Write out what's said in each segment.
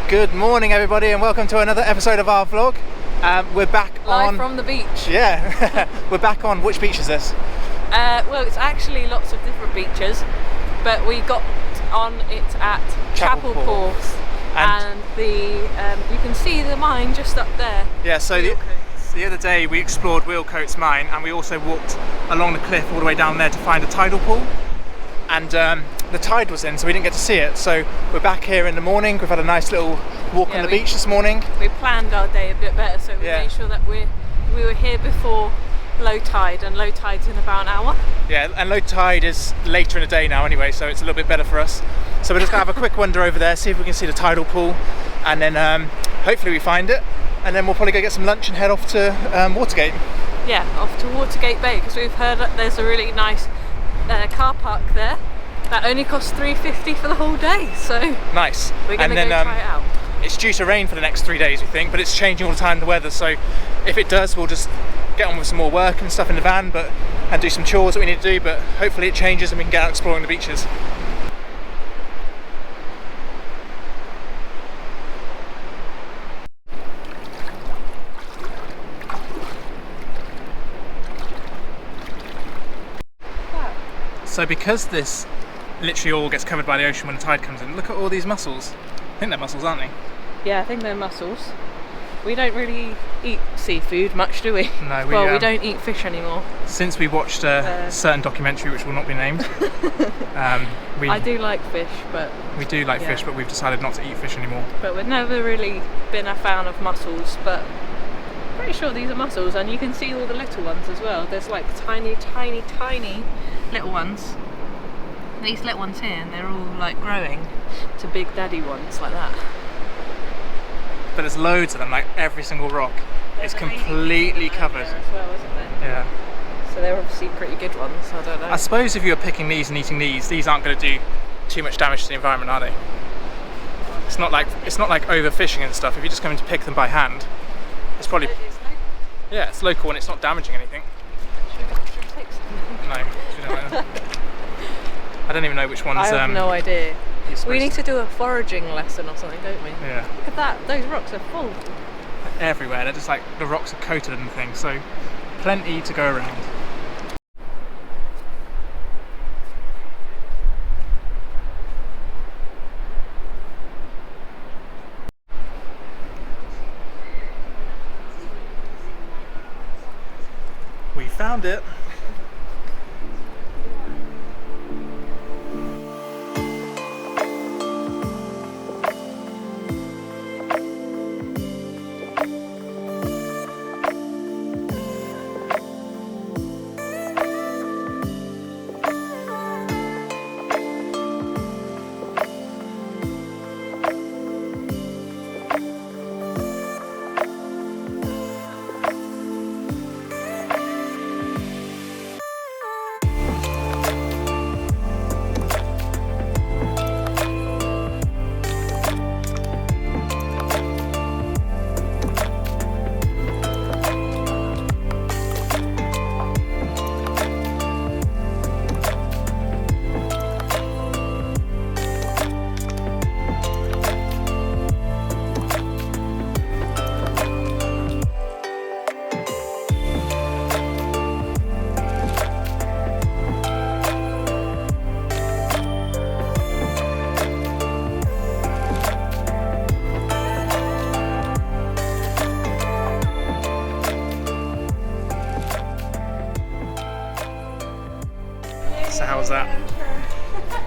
Good morning everybody and welcome to another episode of our vlog. We're back live from the beach. Yeah, we're back on, which beach is this? Well, it's actually lots of different beaches, but we got on it at Chapel Port, and you can see the mine just up there. Yeah, so the other day we explored Wheelcoats Mine and we also walked along the cliff all the way down there to find a tidal pool, and the tide was in so we didn't get to see it, so we're back here in the morning. We've had a nice little walk on the beach this morning. We planned our day a bit better, so we made sure that we were here before low tide, and low tide's in about an hour. Yeah, and low tide is later in the day now anyway, so it's a little bit better for us. So we're just going to have a quick wander over there, see if we can see the tidal pool, and then hopefully we find it, and then we'll probably go get some lunch and head off to Watergate. Yeah, off to Watergate Bay, because we've heard that there's a really nice car park there that only costs $3.50 for the whole day, so nice. We're going to go try it out. It's due to rain for the next 3 days we think, but it's changing all the time, the weather, so if it does we'll just get on with some more work and stuff in the van and do some chores that we need to do, but hopefully it changes and we can get out exploring the beaches. So because this literally all gets covered by the ocean when the tide comes in, look at all these mussels. I think they're mussels, aren't they? Yeah, I think they're mussels. We don't really eat seafood much, do we? No, we don't eat fish anymore. Since we watched a certain documentary which will not be named. I do like fish, but... We do like fish, but we've decided not to eat fish anymore. But we've never really been a fan of mussels, but I'm pretty sure these are mussels, and you can see all the little ones as well. There's like tiny, tiny, tiny little ones. These little ones here, and they're all like growing to big daddy ones like that. But there's loads of them, like every single rock. It's completely covered. As well, isn't there? Yeah. So they're obviously pretty good ones. I don't know. I suppose if you were picking these and eating these aren't going to do too much damage to the environment, are they? It's not like overfishing and stuff. If you're just going to pick them by hand, it's probably it's local and it's not damaging anything. Should we take some? No, we don't know. I don't even know which ones. I have no idea. We need to do a foraging lesson or something, don't we? Yeah. Look at that, those rocks are full. Everywhere, they're just like, the rocks are coated in things, so plenty to go around. We found it. So how was that?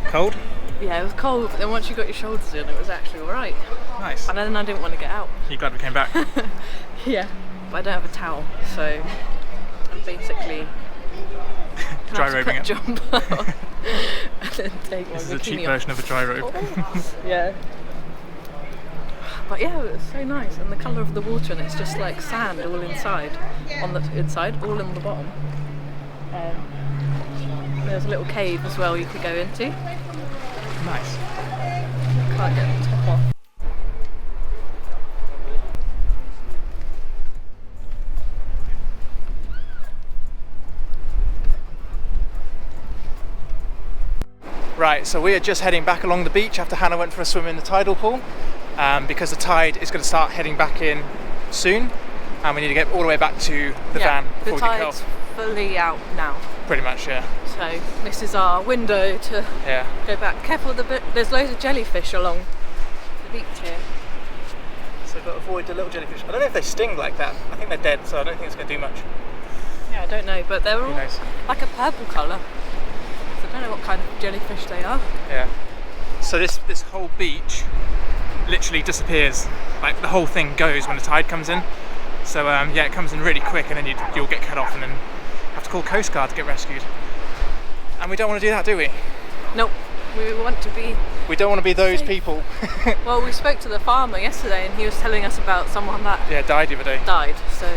Cold? Yeah, it was cold, but then once you got your shoulders in, it was actually alright. Nice. And then I didn't want to get out. You glad we came back? Yeah, but I don't have a towel, so I'm basically dry robing it. Jump out and then take my bikini off. This is a cheap version of a dry robe. Yeah. But yeah, it was so nice, and the colour of the water, and it's just like sand all inside, on the inside, all on the bottom. There's a little cave as well you could go into. Nice. Can't get the top off. Right, so we are just heading back along the beach after Hannah went for a swim in the tidal pool. because the tide is going to start heading back in soon, and we need to get all the way back to the van before we get tide's off. fully out now. Pretty much, yeah. So this is our window to go back. Careful, there's loads of jellyfish along the beach here. So we've got to avoid the little jellyfish. I don't know if they sting like that. I think they're dead, so I don't think it's going to do much. Yeah, I don't know, but they're all like a purple colour. So I don't know what kind of jellyfish they are. Yeah. So this whole beach literally disappears. Like the whole thing goes when the tide comes in. So yeah, it comes in really quick, and then you'll get cut off, and then have to call Coast Guard to get rescued. And we don't want to do that, do we? Nope. We want to be... We don't want to be those people. Well, we spoke to the farmer yesterday, and he was telling us about someone that died the other day. Died. So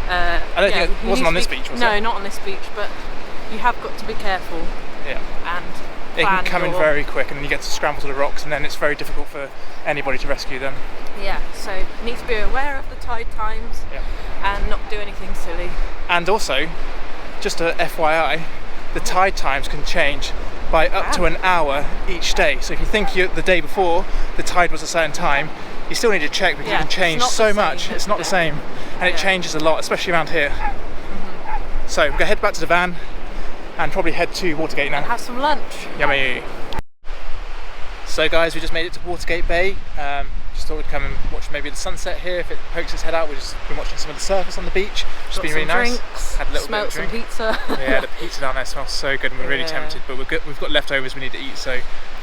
I don't think it wasn't on this beach, was it? No, not on this beach, but you have got to be careful. Yeah. And it can come in very quick, and then you get to scramble to the rocks, and then it's very difficult for anybody to rescue them. Yeah, so you need to be aware of the tide times and not do anything silly. And also, just a FYI, the tide times can change by up to an hour each day. So if you think the day before the tide was a certain time, you still need to check, because it can change so much. It's not the same, and it changes a lot, especially around here. So we're going to head back to the van and probably head to Watergate now. And have some lunch. Yummy. So guys, we just made it to Watergate Bay. Just thought we'd come and watch maybe the sunset here. If it pokes its head out, we've just been watching some of the surfers on the beach. It's been really nice. Had a little bit of drink. Smelled some pizza. Yeah, the pizza down there smells so good, and we're really tempted. But we've got leftovers we need to eat, so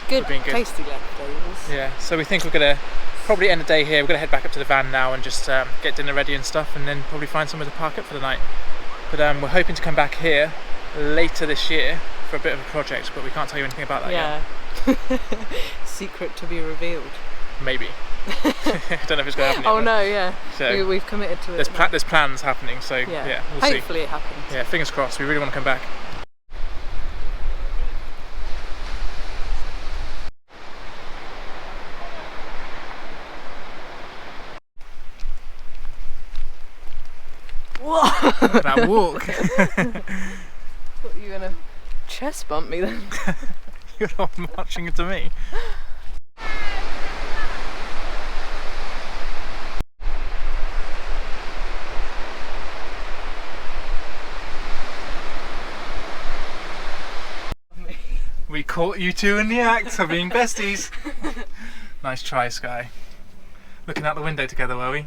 good, tasty leftovers. Yeah, so we think we're gonna probably end the day here. We're gonna head back up to the van now and just get dinner ready and stuff, and then probably find somewhere to park up for the night. But we're hoping to come back here later this year for a bit of a project, but we can't tell you anything about that yet. Secret to be revealed. Maybe. I don't know if it's going to happen yet. Oh no, yeah. So we've committed to it. There's plans happening, so yeah, we'll see. Hopefully it happens. Yeah, fingers crossed. We really want to come back. What? That walk. Thought you were going to chest bump me then. You're not marching into me. We caught you two in the act of being besties. Nice try, Sky. Looking out the window together, were we?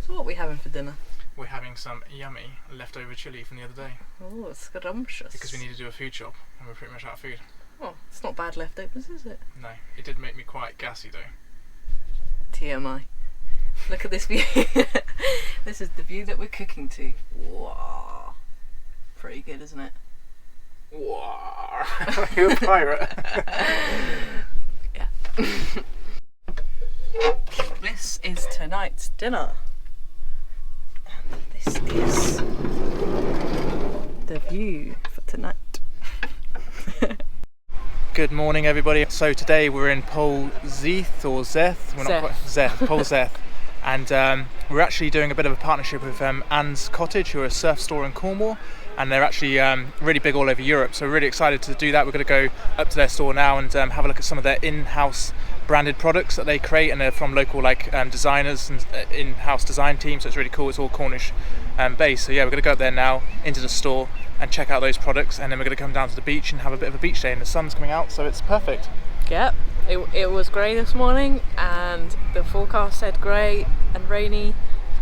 So what are we having for dinner? We're having some yummy leftover chilli from the other day. Oh, it's scrumptious. Because we need to do a food shop, and we're pretty much out of food. Oh, it's not bad leftovers, is it? No, it did make me quite gassy though. TMI. Look at this view. This is the view that we're cooking to. Wow. Pretty good, isn't it? Wow. You're a pirate. Yeah. This is tonight's dinner. And this is the view for tonight. Good morning, everybody. So today we're in Polzeath or Zeth. Polzeath. And we're actually doing a bit of a partnership with Anne's Cottage, who are a surf store in Cornwall, and they're actually really big all over Europe. So we're really excited to do that. We're going to go up to their store now and have a look at some of their in-house branded products that they create, and they're from local designers and in-house design teams. So it's really cool. It's all Cornish based. So yeah, we're going to go up there now into the store and check out those products, and then we're going to come down to the beach and have a bit of a beach day, and the sun's coming out, so it's perfect. Yep, it was grey this morning, and the forecast said grey and rainy,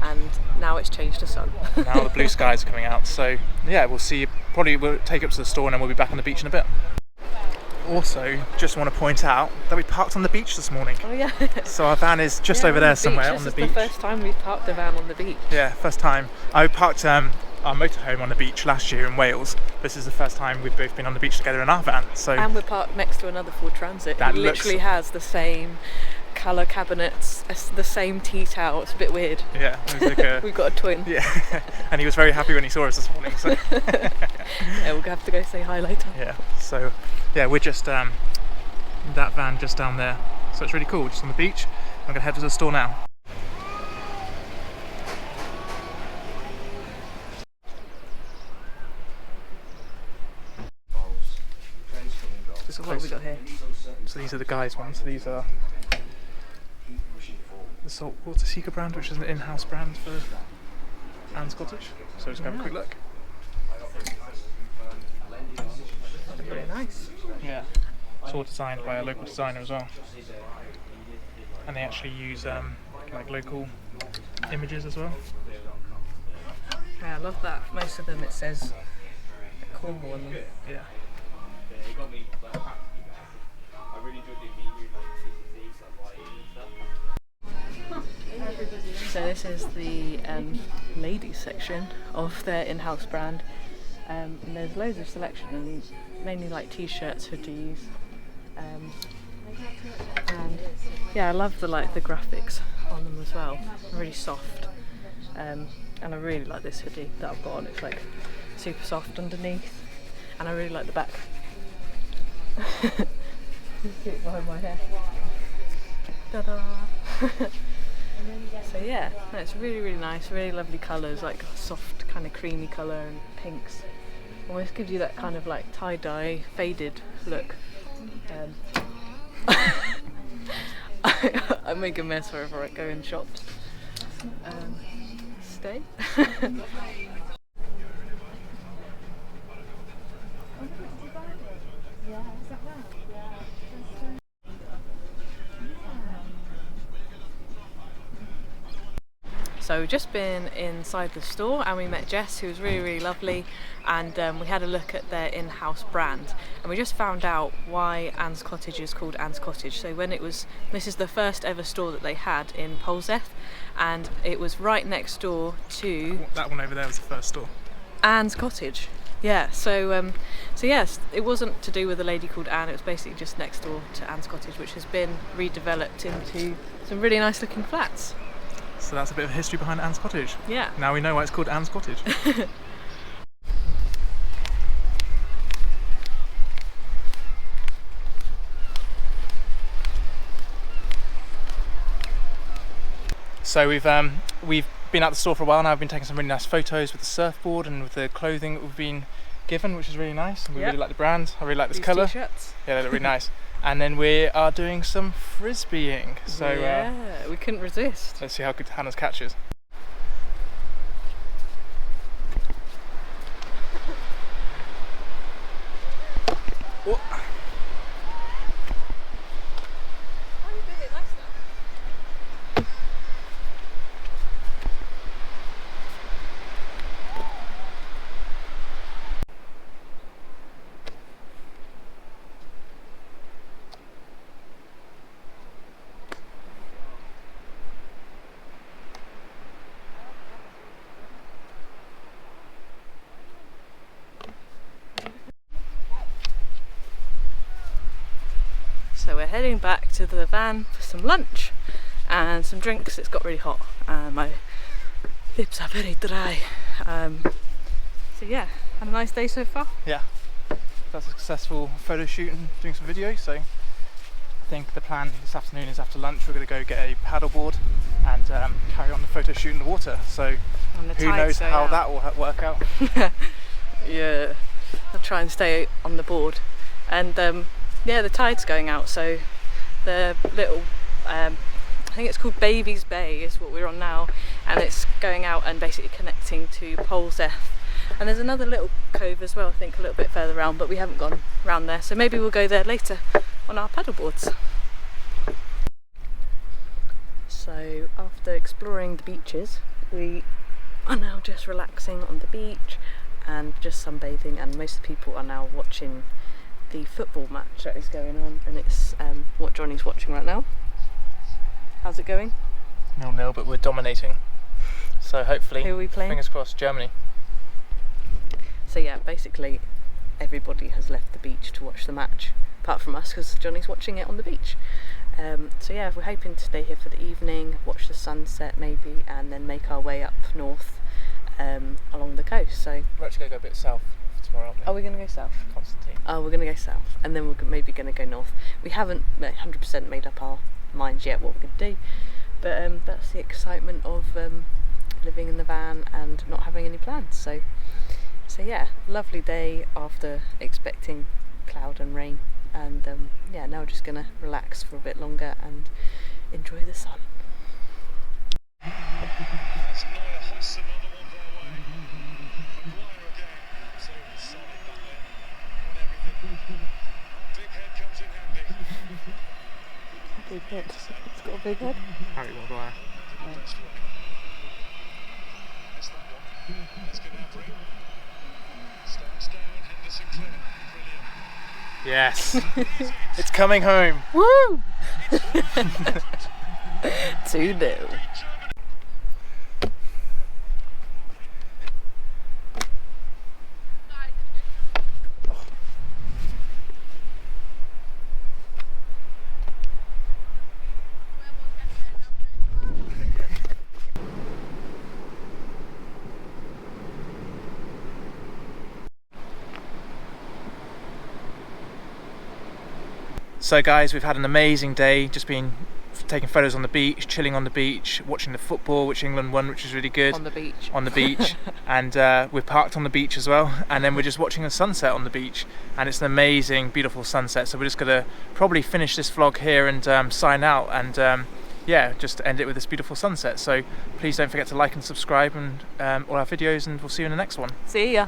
and now it's changed to sun. Now the blue skies are coming out, so yeah, we'll see. Probably we'll take it up to the store and then we'll be back on the beach in a bit. Also, just want to point out that we parked on the beach this morning. Oh yeah. So our van is just over there somewhere on the beach. This is the first time we've parked a van on the beach. Yeah, first time. I parked our motorhome on the beach last year in Wales. This is the first time we've both been on the beach together in our van. So. And we're parked next to another Ford Transit. It literally has the same colour cabinets, the same tea towel. It's a bit weird. Yeah, it was like we've got a twin. Yeah, and he was very happy when he saw us this morning. So. Yeah, we'll have to go say hi later. Yeah, so yeah, we're just that van just down there. So it's really cool, just on the beach. I'm going to head to the store now. So what have we got here? these are the guys' ones. So these are the Saltwater Seeker brand, which is an in-house brand for Anne's Cottage. So just have a quick look. Really nice. Yeah, it's all designed by a local designer as well, and they actually use like local images as well. Yeah, I love that. Most of them it says Cornwall on them. Yeah. So this is the ladies section of their in-house brand. And there's loads of selection, and mainly like t-shirts, hoodies, and yeah, I love the graphics on them as well. Really soft, and I really like this hoodie that I've got on. It's like super soft underneath, and I really like the back. Get behind my hair. Ta-da! So yeah, no, it's really nice, really lovely colours, like soft kind of creamy colour and pinks. Almost gives you that kind of like tie-dye faded look. I make a mess wherever I go in shops. Stay. So we've just been inside the store and we met Jess, who was really lovely, and we had a look at their in-house brand, and we just found out why Anne's Cottage is called Anne's Cottage. So this is the first ever store that they had in Polzeath, and it was right next door to... That one over there was the first store. Anne's Cottage. Yeah, so yes, it wasn't to do with a lady called Anne, it was basically just next door to Anne's Cottage, which has been redeveloped into some really nice looking flats. So that's a bit of history behind Anne's Cottage. Yeah. Now we know why it's called Anne's Cottage. So we've been at the store for a while now. I've been taking some really nice photos with the surfboard and with the clothing that we've been given, which is really nice. And we really like the brand. I really like this colour. T-shirts. Yeah, they look really nice. And then we are doing some frisbeeing. So yeah, we couldn't resist. Let's see how good Hannah's catch is. Oh. So we're heading back to the van for some lunch and some drinks. It's got really hot and my lips are very dry. So yeah, had a nice day so far. Yeah, that's a successful photo shoot and doing some videos. So I think the plan this afternoon is after lunch we're going to go get a paddleboard and carry on the photo shoot in the water. So who knows how that will work out. Yeah, I'll try and stay on the board. And yeah, the tide's going out, so the little, I think it's called Baby's Bay is what we're on now, and it's going out and basically connecting to Polzeath. And there's another little cove as well, I think a little bit further around, but we haven't gone round there, so maybe we'll go there later on our paddleboards. So after exploring the beaches, we are now just relaxing on the beach and just sunbathing, and most of the people are now watching the football match that is going on, and it's what Johnny's watching right now. How's it going? 0-0, but we're dominating. So hopefully, who are we playing? Fingers crossed, Germany. So yeah, basically everybody has left the beach to watch the match, apart from us, because Johnny's watching it on the beach. So yeah, we're hoping to stay here for the evening, watch the sunset maybe, and then make our way up north along the coast. So we're actually going to go a bit south tomorrow, aren't we? Are we going to go south? Constantine. Oh, we're going to go south, and then we're maybe going to go north. We haven't 100% made up our minds yet what we're going to do, but that's the excitement of living in the van and not having any plans. So yeah, lovely day after expecting cloud and rain. and yeah, now we're just gonna relax for a bit longer and enjoy the sun. Big head. It's got a big head. Harry Maguire. Yes. It's coming home. Woo! 2-0. So guys, we've had an amazing day, just been taking photos on the beach, chilling on the beach, watching the football, which England won, which was really good. On the beach. On the beach. And we're parked on the beach as well, and then we're just watching the sunset on the beach, and it's an amazing, beautiful sunset. So we're just gonna probably finish this vlog here and sign out, and yeah, just end it with this beautiful sunset. So please don't forget to like and subscribe and all our videos, and we'll see you in the next one. See ya.